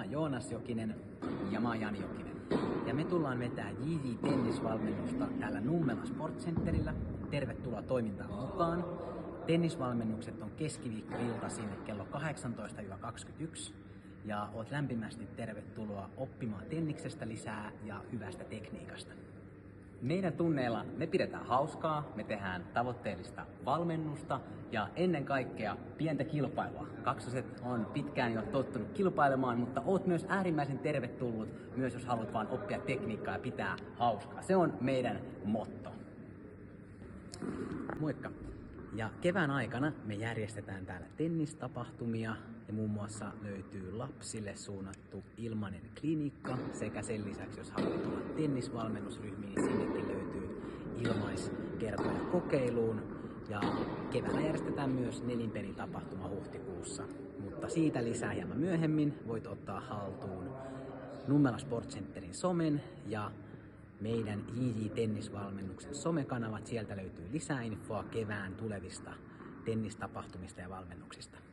oon Joonas Jokinen Ja mä oon Jani Jokinen. ja me tullaan vetää JJ-tennisvalmennusta täällä Nummela Sportcenterillä. Tervetuloa toimintaan mukaan. Tennisvalmennukset on keskiviikkoiltaisin kello 18-21 ja oot lämpimästi tervetuloa oppimaan tenniksestä lisää ja hyvästä tekniikasta. Meidän tunneilla me pidetään hauskaa, me tehdään tavoitteellista valmennusta ja ennen kaikkea pientä kilpailua. Kaksoset on pitkään jo tottunut kilpailemaan, mutta oot myös äärimmäisen tervetullut, myös jos haluat vaan oppia tekniikkaa ja pitää hauskaa. Se on meidän motto. Moikka! Ja kevään aikana me järjestetään täällä tennistapahtumia ja muun muassa löytyy lapsille suunnattu ilmainen klinikka sekä sen lisäksi jos haluat tulla tennisvalmennusryhmiin, niin sinnekin löytyy ilmaiskertoja kokeiluun. Ja keväällä järjestetään myös nelinpelitapahtuma huhtikuussa, mutta siitä lisää hieman myöhemmin voit ottaa haltuun Nummela Sportcenterin somen ja meidän JJ-tennisvalmennuksen somekanavat. Sieltä löytyy lisää infoa kevään tulevista tennistapahtumista ja valmennuksista.